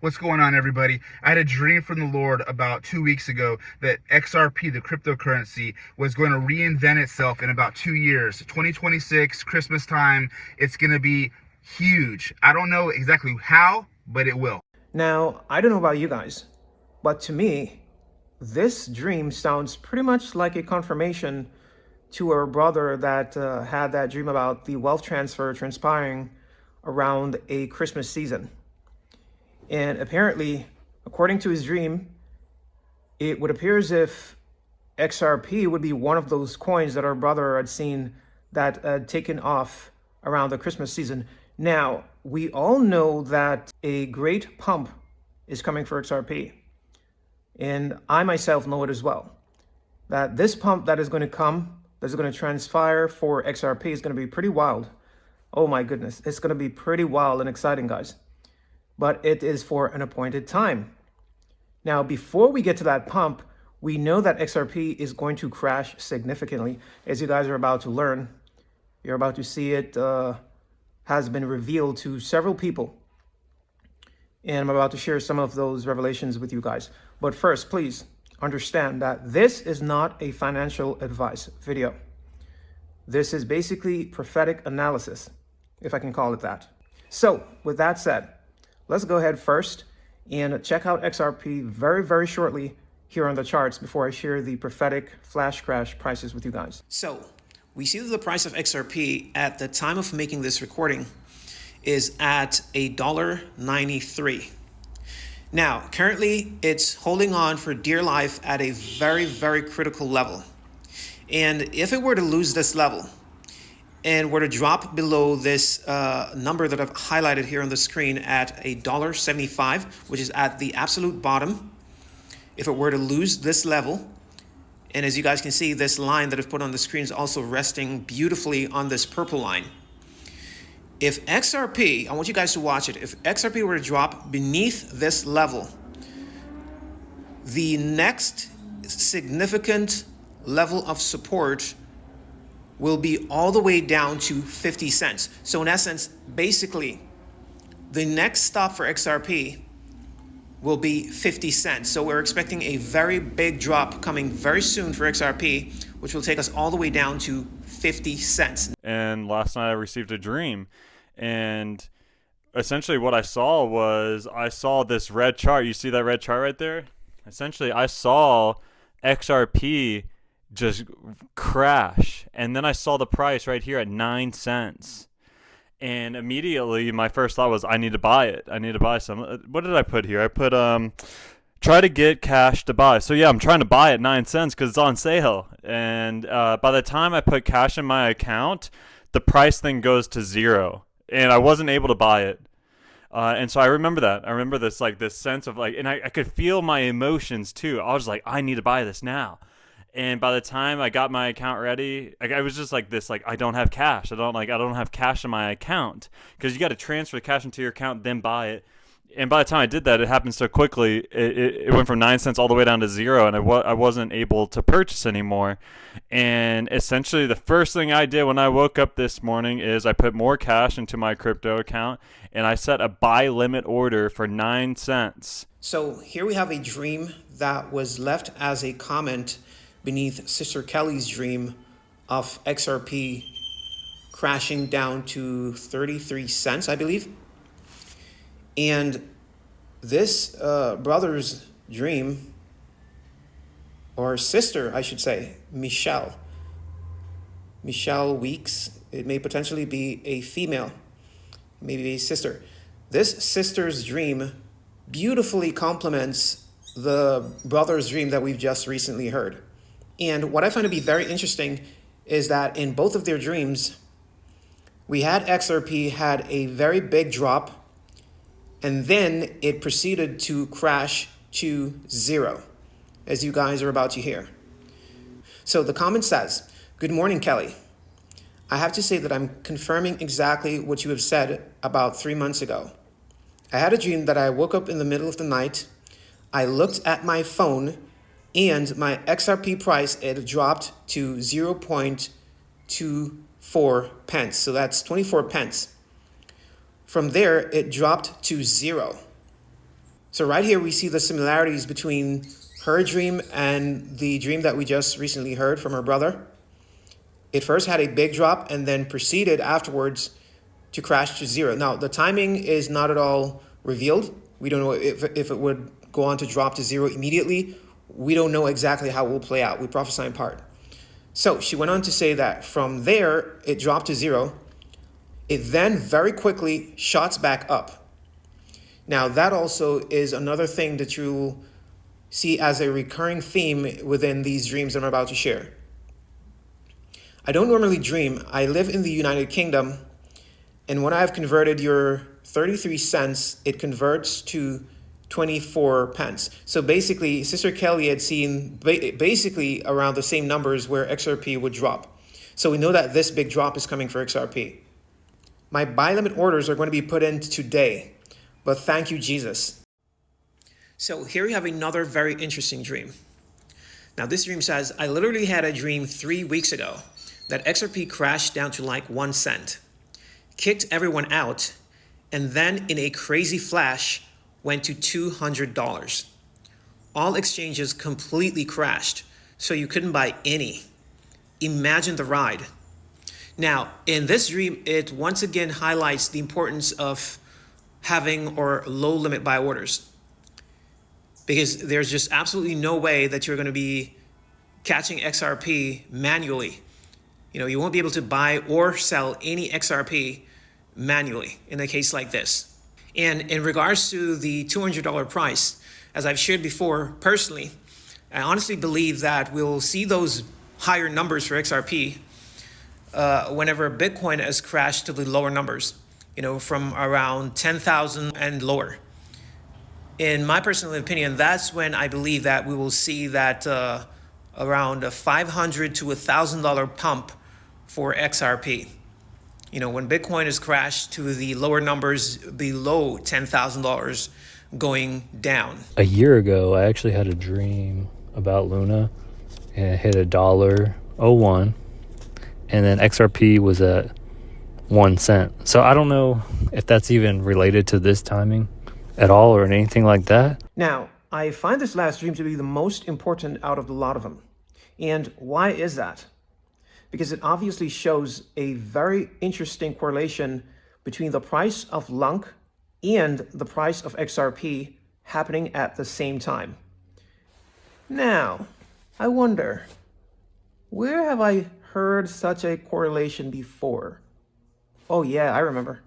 What's going on, everybody? I had a dream from the Lord about 2 weeks ago that XRP, the cryptocurrency, was going to reinvent itself in about 2 years. 2026, Christmas time, it's going to be huge. I don't know exactly how, but it will. Now, I don't know about you guys, but to me, this dream sounds pretty much like a confirmation to our brother that had that dream about the wealth transfer transpiring around a Christmas season. And apparently, according to his dream, it would appear as if XRP would be one of those coins that our brother had seen that had taken off around the Christmas season. Now, we all know that a great pump is coming for XRP. And I myself know it as well. That this pump that is going to come, that's going to transpire for XRP is going to be pretty wild. Oh my goodness, it's going to be pretty wild and exciting, guys. But it is for an appointed time. Now, before we get to that pump, we know that XRP is going to crash significantly. As you guys are about to learn, you're about to see it has been revealed to several people. And I'm about to share some of those revelations with you guys. But first, please understand that this is not a financial advice video. This is basically prophetic analysis, if I can call it that. So with that said, let's go ahead first and check out XRP very shortly here on the charts before I share the prophetic flash crash prices with you guys. So we see that the price of XRP at the time of making this recording is at $1.93. Now, currently it's holding on for dear life at a very critical level. And if it were to lose this level, and were to drop below this number that I've highlighted here on the screen at $1.75, which is at the absolute bottom, if it were to lose this level, and as you guys can see, this line that I've put on the screen is also resting beautifully on this purple line. If XRP, I want you guys to watch it, if XRP were to drop beneath this level, the next significant level of support will be all the way down to 50 cents. So in essence, basically, the next stop for XRP will be 50 cents. So we're expecting a very big drop coming very soon for XRP, which will take us all the way down to 50 cents. And last night I received a dream, and essentially what I saw this red chart. You see that red chart right there? Essentially, I saw XRP just crash, and then I saw the price right here at 9 cents, and immediately my first thought was I need to buy it. I need to buy some. What did I put here? I put try to get cash to buy. So yeah, I'm trying to buy at 9 cents because it's on sale, and by the time I put cash in my account, the price then goes to zero, and I wasn't able to buy it. And so I remember that. I remember this sense of and I could feel my emotions too. I was like, I need to buy this now. And by the time I got my account ready, I was just like this, I don't have cash. I don't have cash in my account, because you got to transfer the cash into your account, then buy it. And by the time I did that, it happened so quickly. It went from 9 cents all the way down to zero, and I wasn't able to purchase anymore. And essentially, the first thing I did when I woke up this morning is I put more cash into my crypto account, and I set a buy limit order for 9 cents. So here we have a dream that was left as a comment beneath Sister Kelly's dream of XRP crashing down to 33 cents, I believe. And this brother's dream, or sister, I should say, Michelle Weeks, it may potentially be a female, maybe a sister. This sister's dream beautifully complements the brother's dream that we've just recently heard. And what I find to be very interesting is that in both of their dreams, we had XRP had a very big drop, and then it proceeded to crash to zero, as you guys are about to hear. So the comment says, "Good morning, Kelly. I have to say that I'm confirming exactly what you have said about 3 months ago. I had a dream that I woke up in the middle of the night. I looked at my phone, and my XRP price, it dropped to 0.24 pence. So that's 24 pence. From there, it dropped to zero. So right here, we see the similarities between her dream and the dream that we just recently heard from her brother. It first had a big drop and then proceeded afterwards to crash to zero. Now, the timing is not at all revealed. We don't know if it would go on to drop to zero immediately. We don't know exactly how it will play out. We prophesy in part. So she went on to say that from there, it dropped to zero. It then very quickly shots back up. Now, that also is another thing that you see as a recurring theme within these dreams I'm about to share. I don't normally dream. I live in the United Kingdom, and when I've converted your 33 cents, it converts to 24 pence. So basically, Sister Kelly had seen basically around the same numbers where XRP would drop. So we know that this big drop is coming for XRP. My buy limit orders are going to be put in today, but thank you, Jesus. So here we have another very interesting dream. Now this dream says, I literally had a dream 3 weeks ago that XRP crashed down to like 1 cent, kicked everyone out, and then in a crazy flash went to $200. All exchanges completely crashed, so you couldn't buy any. Imagine the ride. Now, in this dream, it once again highlights the importance of having or low limit buy orders, because there's just absolutely no way that you're going to be catching XRP manually. You won't be able to buy or sell any XRP manually in a case like this. And in regards to the $200 price, as I've shared before, personally, I honestly believe that we'll see those higher numbers for XRP whenever Bitcoin has crashed to the lower numbers, from around 10,000 and lower. In my personal opinion, that's when I believe that we will see that around a $500 to $1,000 pump for XRP. When Bitcoin has crashed to the lower numbers below $10,000 going down. A year ago, I actually had a dream about Luna, and it hit $1.01, and then XRP was at 1 cent. So I don't know if that's even related to this timing at all or anything like that. Now, I find this last dream to be the most important out of the lot of them. And why is that? Because it obviously shows a very interesting correlation between the price of Lunk and the price of XRP happening at the same time. Now, I wonder, where have I heard such a correlation before? Oh yeah, I remember.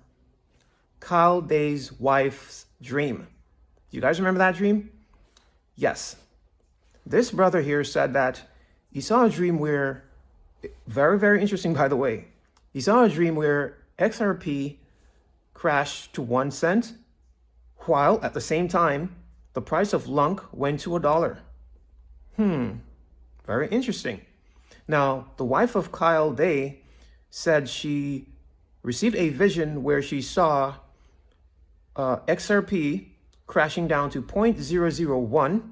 Kyle Day's wife's dream. Do you guys remember that dream? Yes. This brother here said that he saw a dream where, very, very interesting, by the way. He saw a dream where XRP crashed to 1 cent, while at the same time, the price of Lunk went to $1. Very interesting. Now, the wife of Kyle Day said she received a vision where she saw XRP crashing down to 0.001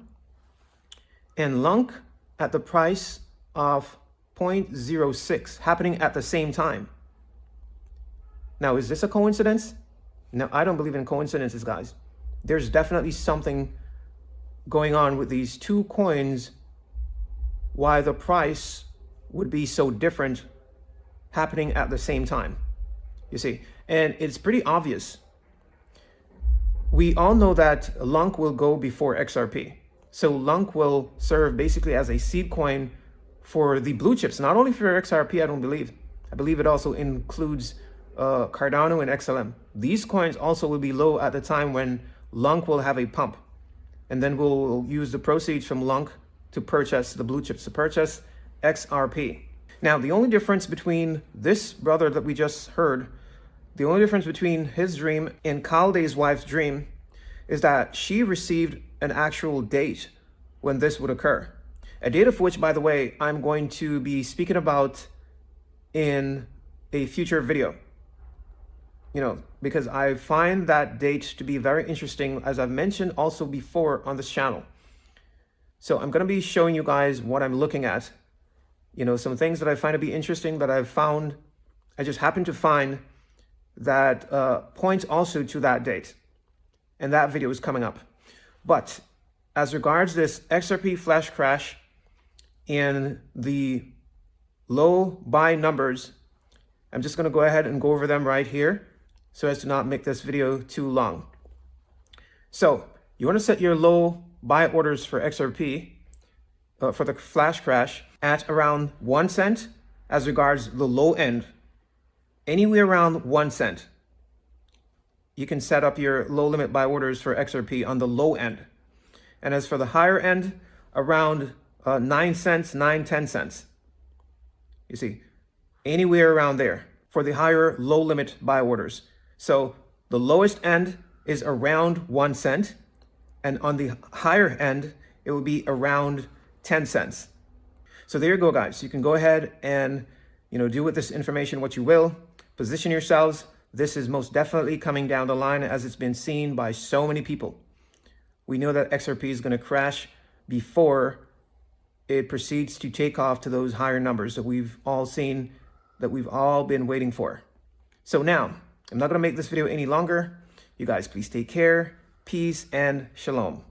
and Lunk at the price of 0.06 happening at the same time. Now, is this a coincidence? No, I don't believe in coincidences, guys. There's definitely something going on with these two coins, why the price would be so different happening at the same time. You see, and it's pretty obvious. We all know that Lunk will go before XRP. So Lunk will serve basically as a seed coin for the blue chips, not only for XRP, I don't believe. I believe it also includes Cardano and XLM. These coins also will be low at the time when Lunk will have a pump. And then we'll use the proceeds from Lunk to purchase the blue chips, to purchase XRP. Now, the only difference between this brother that we just heard, the only difference between his dream and Kalday's wife's dream is that she received an actual date when this would occur. A date of which, by the way, I'm going to be speaking about in a future video. Because I find that date to be very interesting, as I've mentioned also before on this channel. So I'm going to be showing you guys what I'm looking at. Some things that I find to be interesting that I've found, I just happen to find that points also to that date. And that video is coming up. But as regards this XRP flash crash and the low buy numbers, I'm just going to go ahead and go over them right here so as to not make this video too long. So you want to set your low buy orders for XRP for the flash crash at around 1 cent as regards the low end, anywhere around 1 cent. You can set up your low limit buy orders for XRP on the low end. And as for the higher end, around 9 cents, 10 cents. You see, anywhere around there for the higher low limit buy orders. So the lowest end is around 1 cent. And on the higher end, it will be around 10 cents. So there you go, guys. You can go ahead and, do with this information what you will. Position yourselves. This is most definitely coming down the line as it's been seen by so many people. We know that XRP is going to crash before it proceeds to take off to those higher numbers that we've all seen, that we've all been waiting for. So now, I'm not going to make this video any longer. You guys, please take care. Peace and shalom.